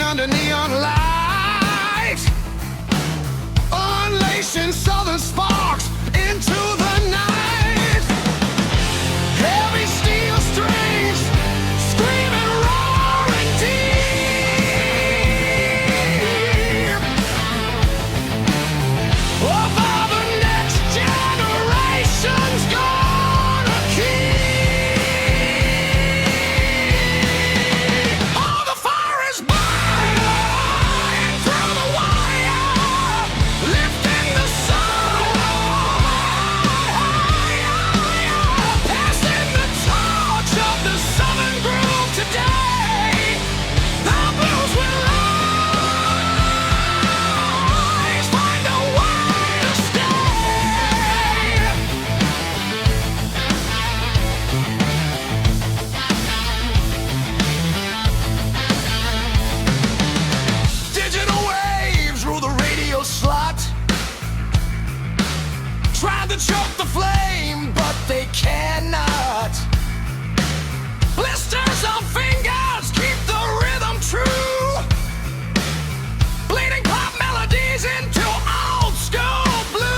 under neon light, unleashing southern sparks into the night. Heavy steel strings screaming, roaring deep. Of all the next generation's gonna keep. All the fire is burning through the wire, lifting the sun, passing the torch of the southern groove today. The blues will rise, find a way to stay. Digital waves rule the radio slot. Tried to choke the flame, but they cannot. Blisters on fingers keep the rhythm true. Bleeding pop melodies into old school blue.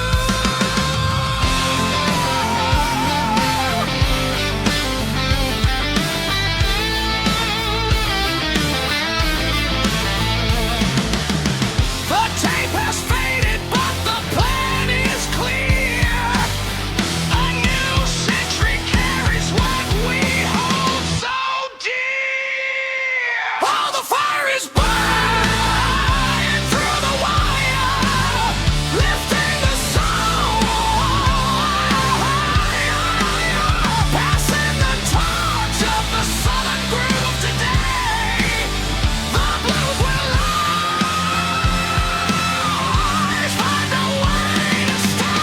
The tape has faded, but the plan is clear. A new century carries what we hold so dear. All the fire is burning through the wire, lifting the soul, passing the torch of the southern groove today. The blues will rise, find a way to stay.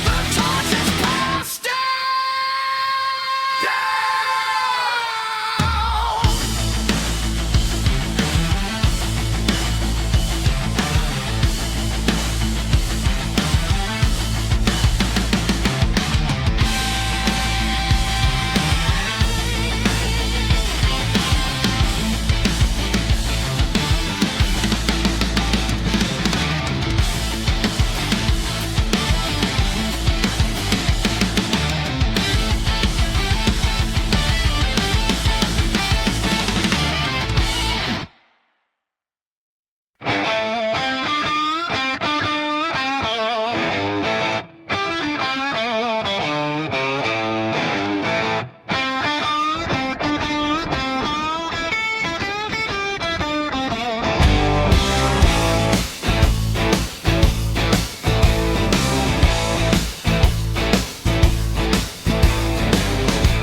The torch is passed down.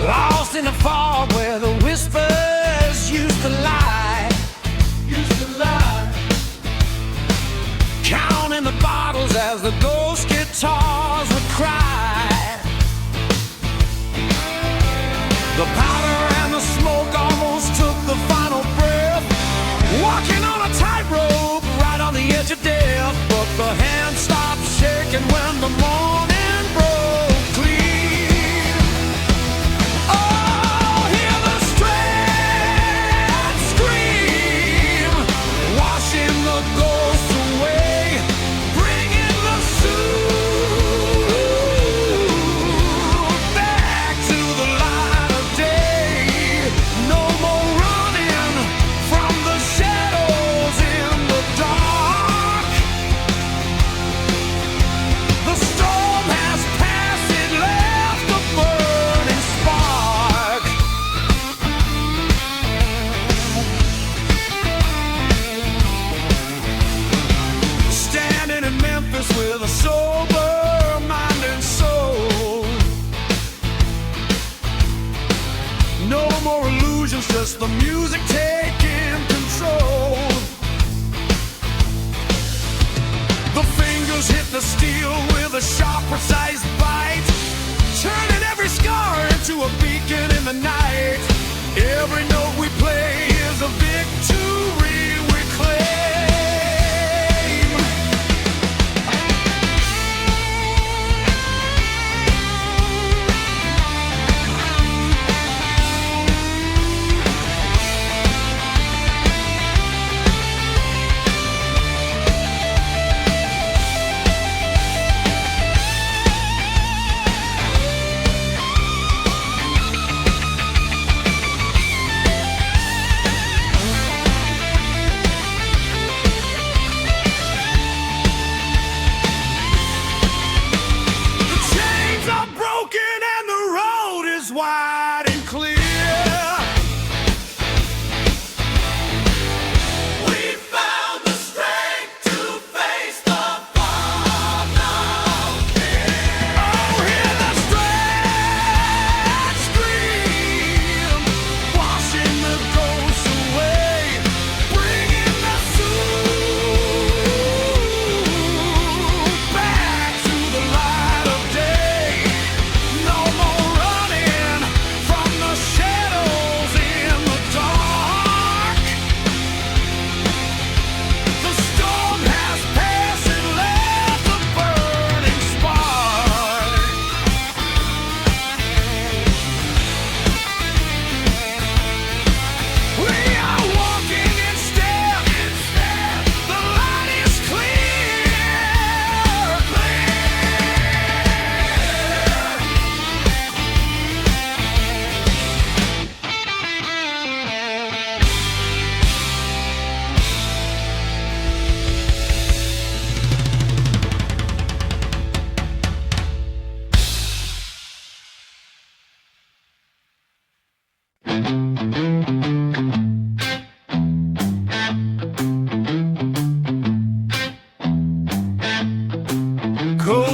Lost in the fog where the whispers used to lie. Counting the bottles as the ghost guitars would cry. The powder and the smoke almost took the final breath. Walking on a tightrope right on the edge of death. But the hand stopped shaking when the morning broke clean. Oh, hear the strands scream, washing the ghosts away, bringing the soul back to the light of day. No more running from the shadows in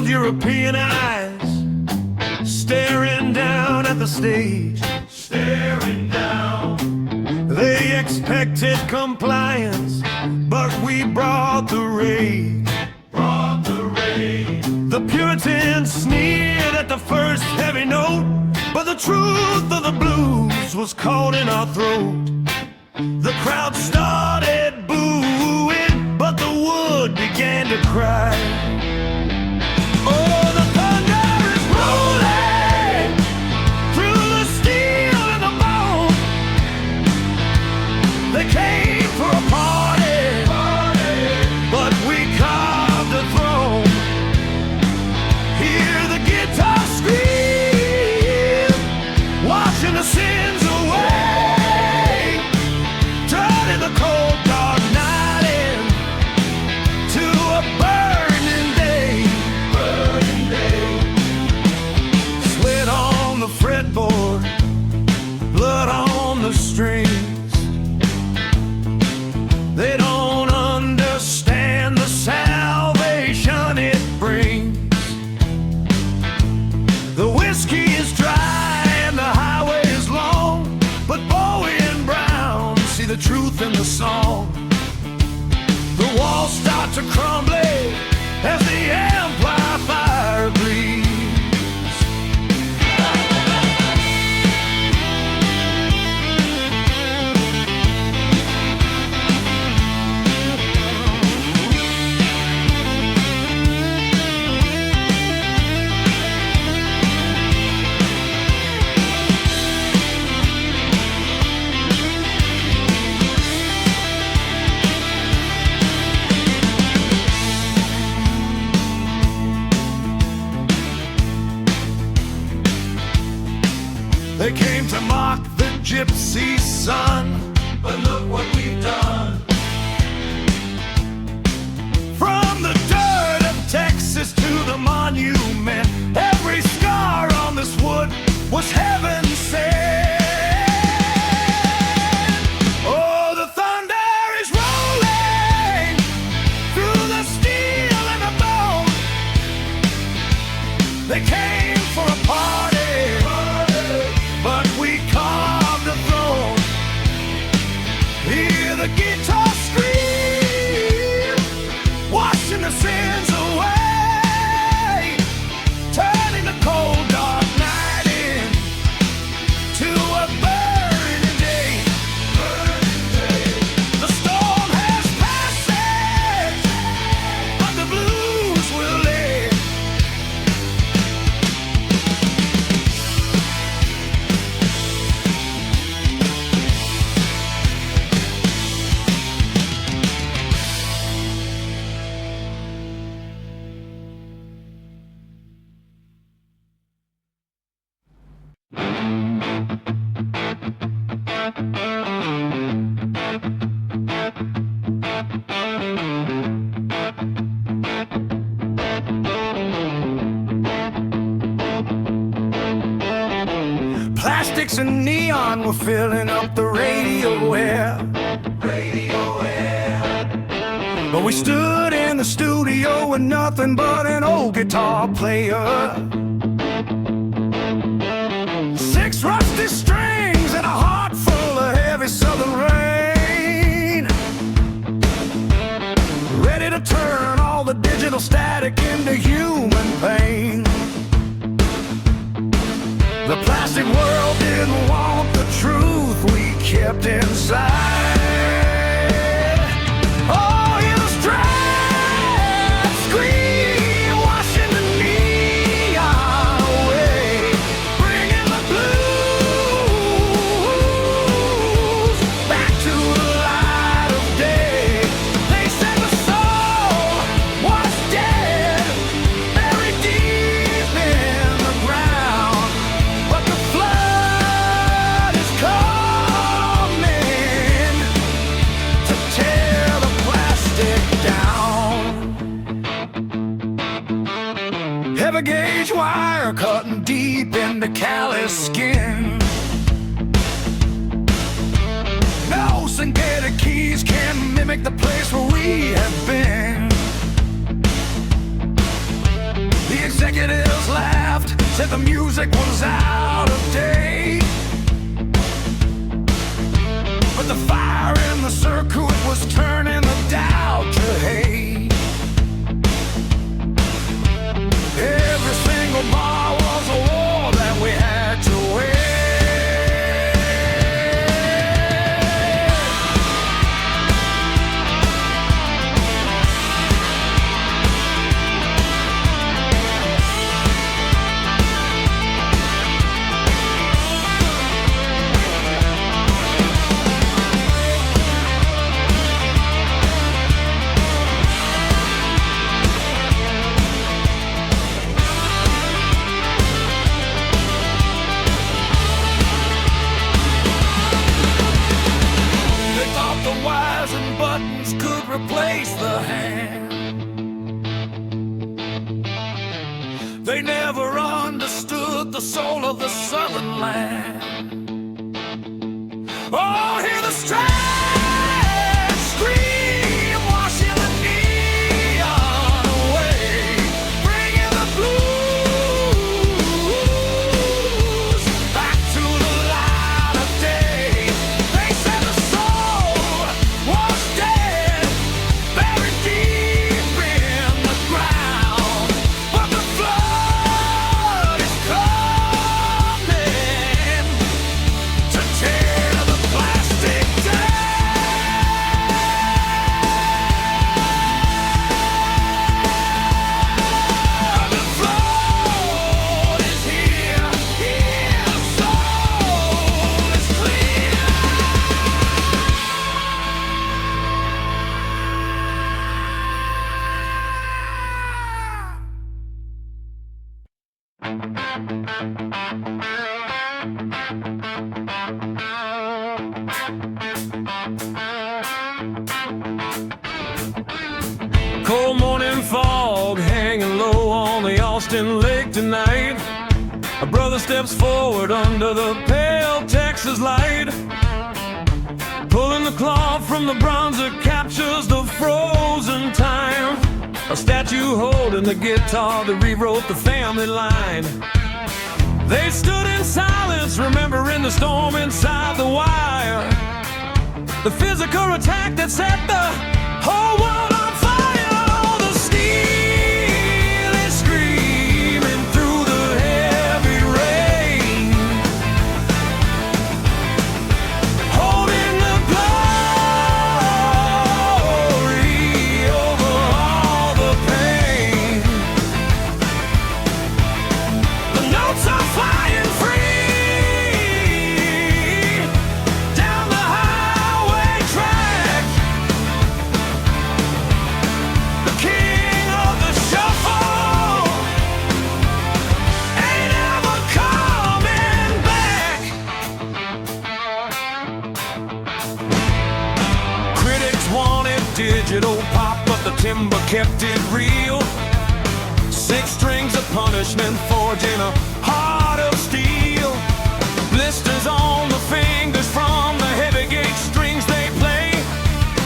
European eyes, staring down at the stage, staring down. They expected compliance, but we brought the rage, brought the rage. The Puritans sneered at the first heavy note, but the truth of the blues was caught in our throat. The crowd started booing, but the wood began to cry. Oh, the thunder is rolling through the steel and the bone. They came for a party, but we carved a throne. Hear the guitar scream, washing the sins away, turning the cold dark night into a burning day. Sweat on the fretboard, blood on the strings. They don't understand the salvation it brings. The whiskey is dry and the highway is long, but Bowie and Brown see the truth in the song. The walls start to crumble as the amplifier bleeds. They came to mock the gypsy sun, but look what we've done. From the dirt of Texas to the monument, every scar on this wood was heaven sent. Oh, the thunder is rolling through the steel and the bone. They came for a party, but we carved a throne. Hear the guitar scream, washing the sins away, turning the cold dark night into a burning day. The storm has passed, but the blues will live. Plastics and neon were filling up the radio air. But we stood in the studio with nothing but an old guitar player. 6 rusty strings and a heart full of heavy southern rain, ready to turn all the digital static into human pain. The plastic world didn't want the truth we kept inside. Oh, hear the strap scream, washing the neon away, bringing the blues back to the light of day. They said the soul was dead, buried deep in the ground, but the flood is coming to tear the plastic down. Heavy gauge wire cutting deep into callous skin. No synthetic keys can mimic the place where we have been. The said the music was out of date, but the fire in the circuit was turning the doubt to hate. Every single bar was a war that we had to wage. Replace the hand. They never understood the soul of the southern land. Oh, hear the strands scream, washing the neon away, bringing the blues back to the light of day. They said the soul was dead, buried deep in the ground, but the flood is coming to tear the plastic down. The flood is here, here, soul is clear. Cold morning fog hanging low on the Austin Lake tonight. A brother steps forward under the pale Texas light, pulling the cloth from the bronze that captures the frozen time. A statue holding the guitar that rewrote the family line. They stood in silence, remembering the storm inside the wire, the physical attack that set the whole world on fire. The steel is screaming through the heavy rain, holding the glory over all the pain. The notes are flying free down the highway track. The king of the shuffle ain't ever coming back. Critics wanted digital pop, but the timber kept it real. 6 strings of punishment forging a heart of steel. Blisters on the fingers from the heavy gauge strings they play,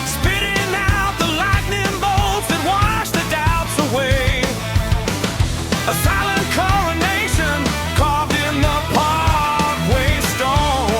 spitting out the lightning bolts that wash the doubts away. A silent coronation carved in the parkway stone.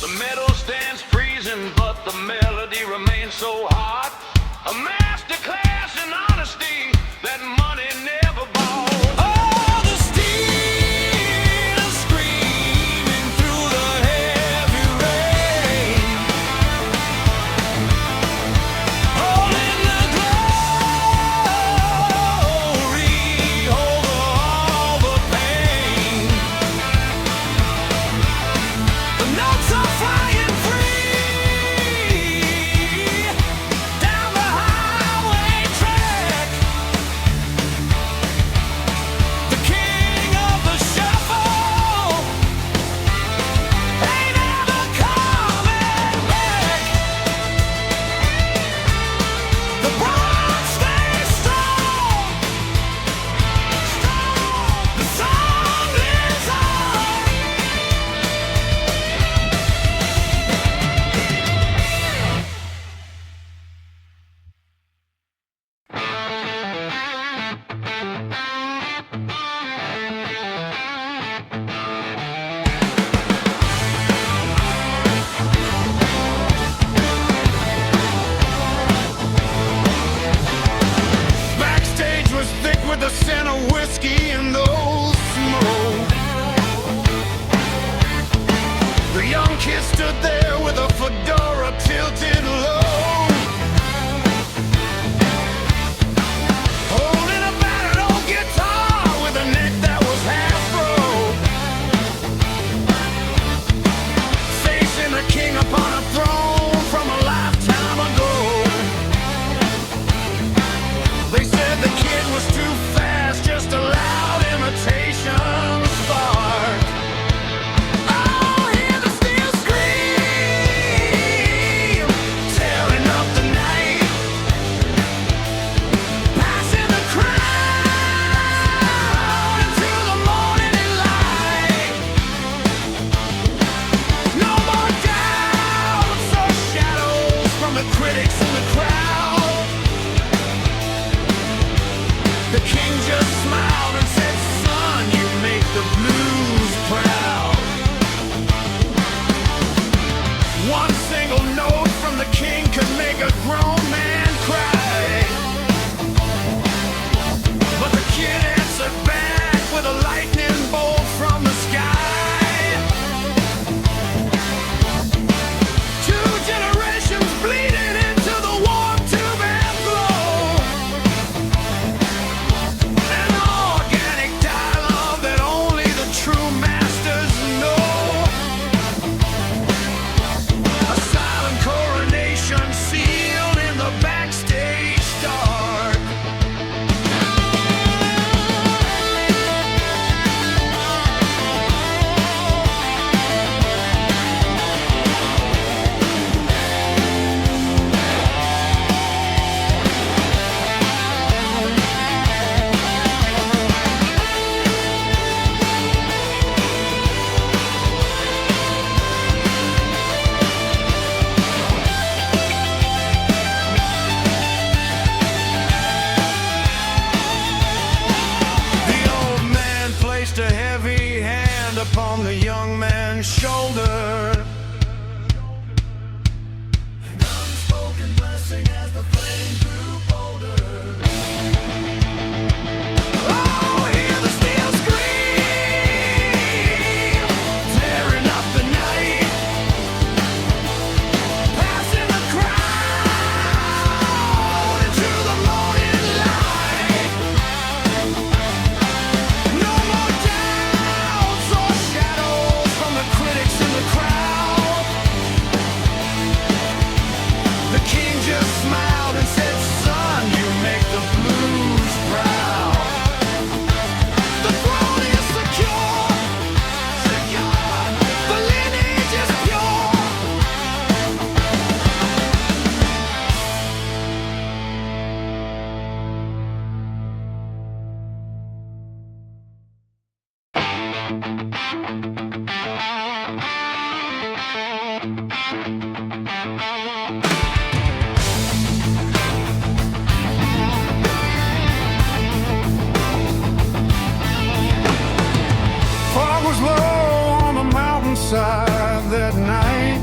The metal stands freezing, but the melody remains so hot. A master class in honesty that money never bought. Oh, the steel is screaming through the heavy rain, holding the glory over all the pain. the critics and the crowd. The king just smiled and said, son, you make the blues proud. One single note from the king could make a grown man cry. But the kid answered back with a lightning bolt from the sky. Two generations bleeding into the warm tube and flow. An organic dialogue that only the true masters know. A silent coronation sealed in the backstage dark. The old man placed a heavy hand upon the young man's shoulder. An unspoken blessing as the flame grew bolder. Oh, hear the steel scream, tearing up the night, passing the crowd into the morning light. No more doubts or shadows from the critics in the crowd. The king just smiled and said, son, you make the blues proud. The throne is secure, the lineage is pure. Fog was low on the mountainside that night.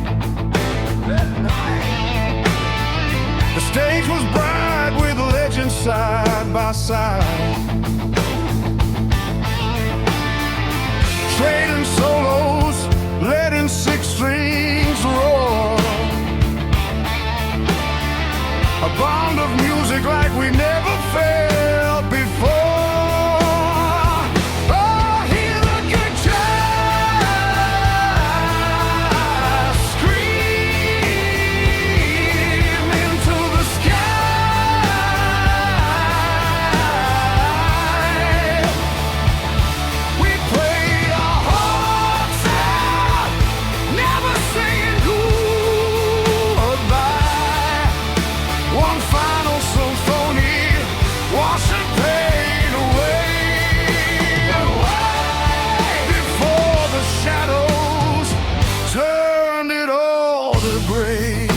The stage was bright with legends side by side. Trading solos, letting six strings roar. A bond of music like we never felt before. Oh, hear the guitar scream into the sky. We played our hearts out, never saying goodbye. One final symphony, washing pain away. Before the shadows turned it all to gray.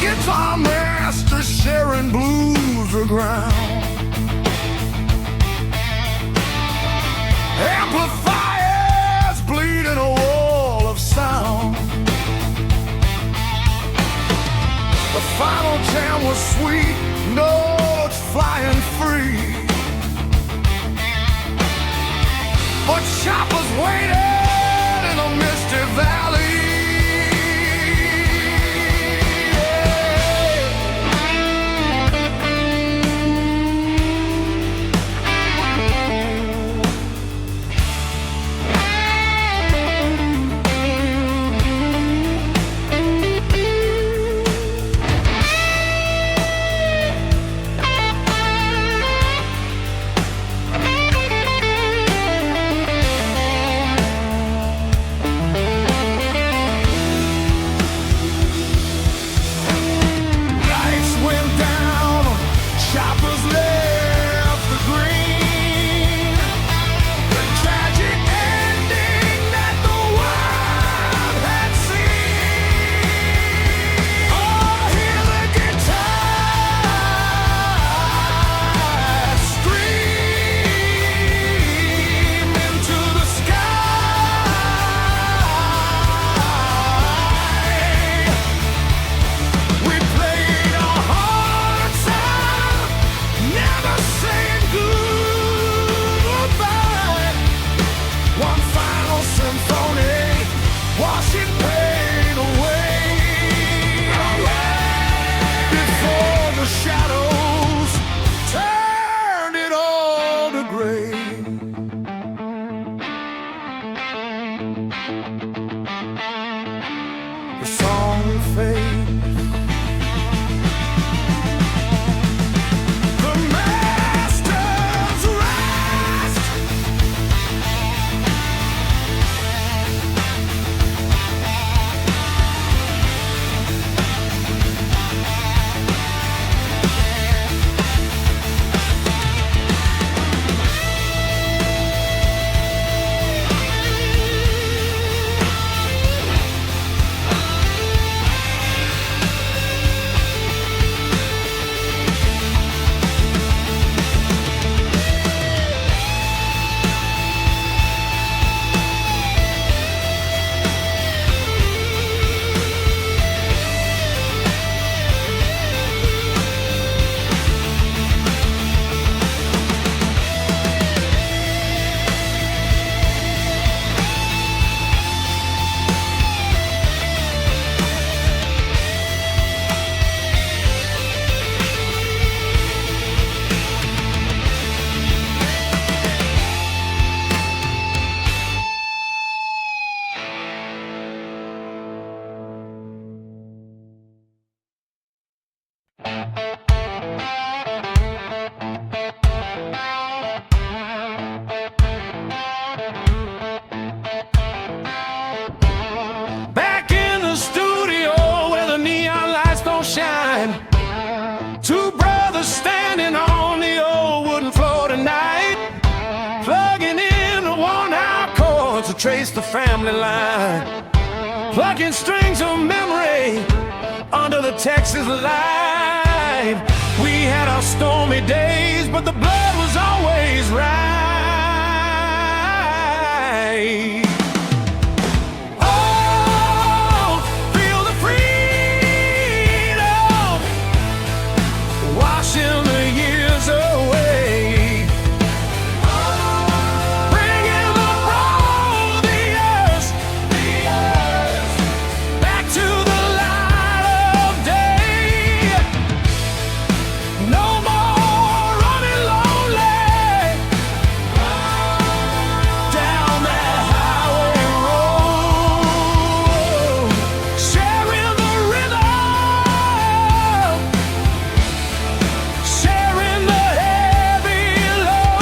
Guitar master sharing blues ground. Amplifiers bleeding a wall of sound. The final jam was sweet, notes flying free. But choppers waited in a misty valley. washing pain away before the shadows turn it all to gray. The song fades. The masters rest. Back in the studio where the neon lights don't shine, two brothers standing on the old wooden floor tonight, plugging in the worn-out chords to trace the family line, plucking strings of memory under the Texas light. We had our stormy days, but the blood was always right. Oh, feel the freedom washing the years away, bringing the brothers back to the light of day. No more running lonely down that highway road, sharing the rhythm, sharing the heavy load.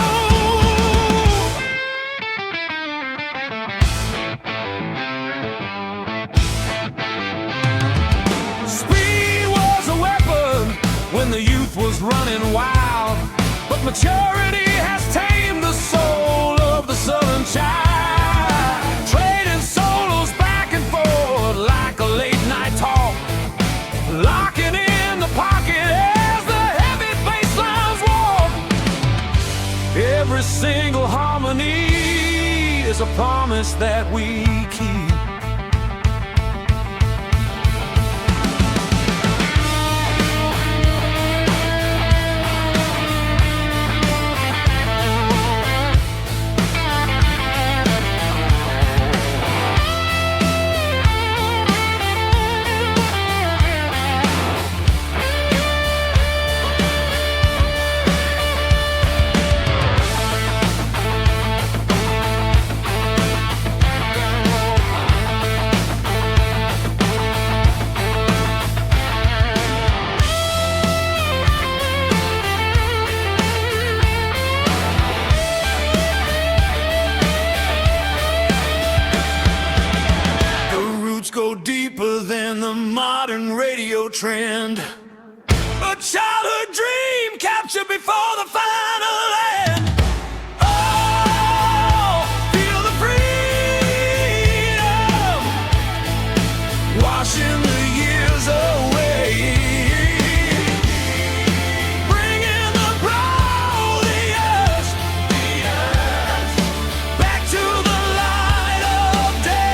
Speed was a weapon when the youth was running wild, but maturity has tamed the soul of the southern child, trading solos back and forth like a late night talk, locking in the pocket as the heavy bass lines walk. Every single harmony is a promise that we keep. Go deeper than the modern radio trend. A childhood dream captured before the final end. Oh, feel the freedom washing the years away, bringing the brothers back to the light of day.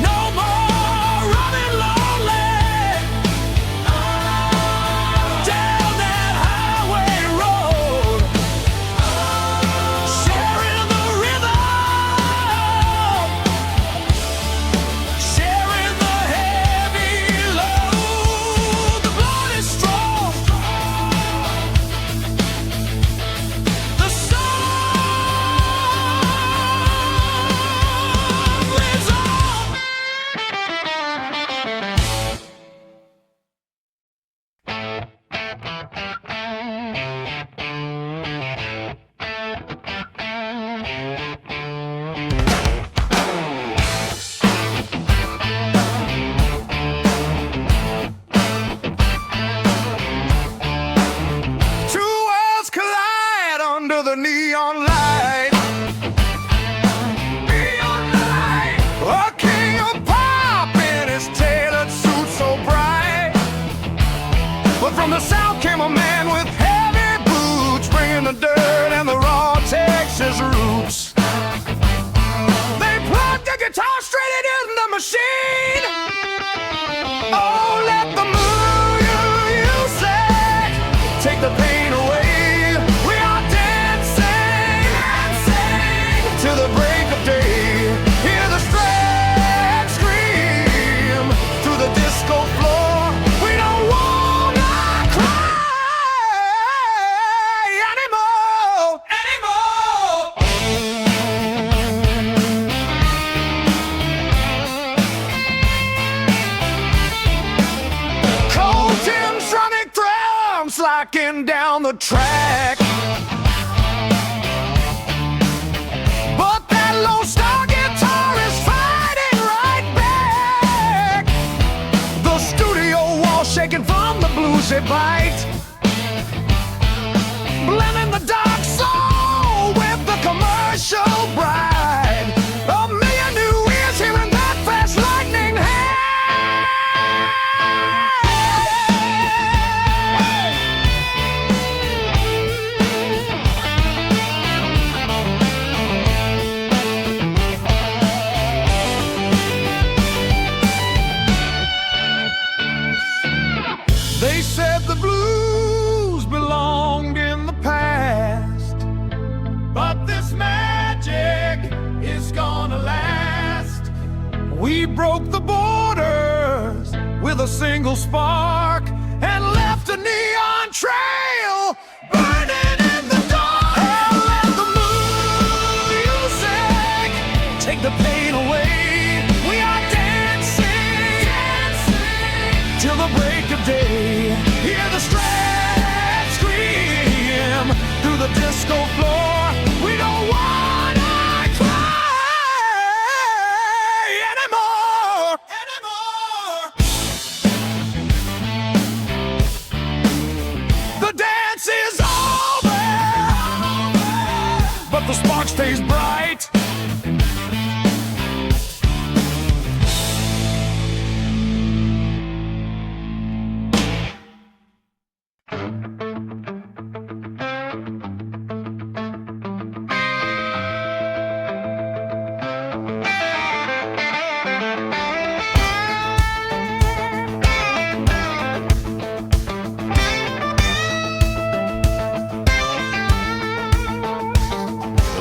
No more running lonely down that highway machine. Oh, let the music take the pain away. We are dancing, dancing till the break of day. Hear the strings scream through the disco floor. We don't wanna cry anymore, anymore. Cold Tim's running drums locking down the track. But that Lone Star guitar is fighting right back. The studio wall shaking from the bluesy bite, blending the dark soul with the commercial bride. A million new ears hearing that fast lightning hand. They said the blues belonged in the past, but this magic is gonna last. We broke the borders with a single spark and left a neon trail burning in the dark. Oh, let the music take the pain away. We are dancing, dancing till the break of day. Hear the strings scream through the disco floor. We don't wanna cry anymore, anymore. The dance is over, but the spark stays bright.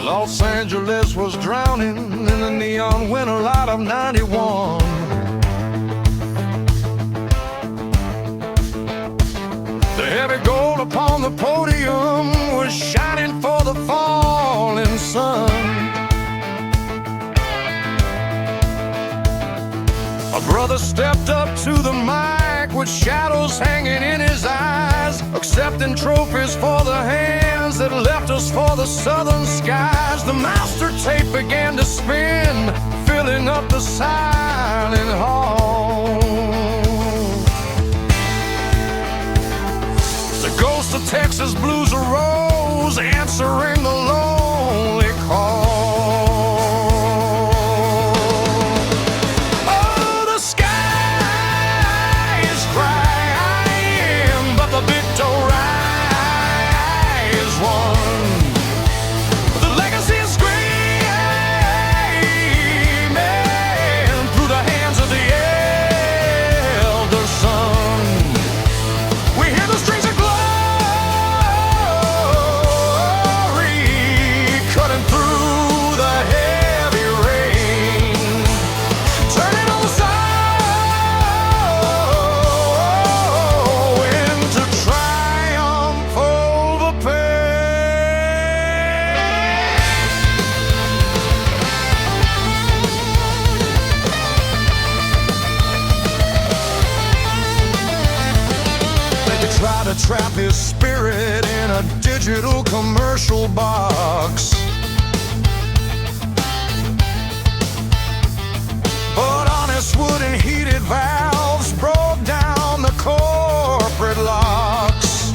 Los Angeles was drowning in the neon winter light of '91. The heavy gold upon the podium was shining for the falling sun. A brother stepped up to the mic with shadows hanging in his eyes, accepting trophies for the hands that left us for the southern skies. The master tape began to spin, filling up the silent hall. The ghost of Texas blues arose, answering the lonely call. Try to trap his spirit in a digital commercial box, but honest wood and heated valves broke down the corporate locks.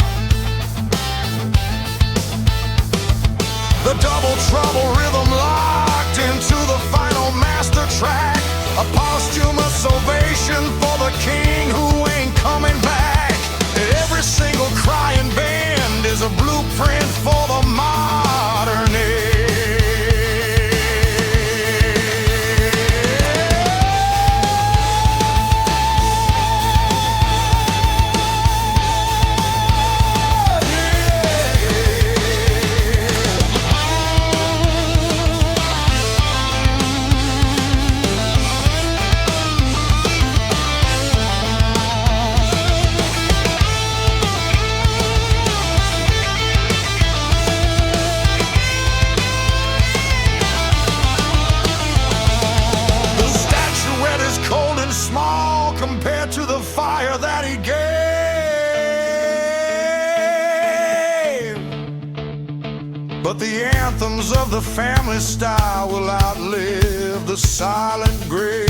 The double trouble rhythm locked into the final master track, a posthumous ovation for the king who ain't coming back. Every single crying band is a blueprint for the modern age. the anthems of the family style will outlive the silent grave.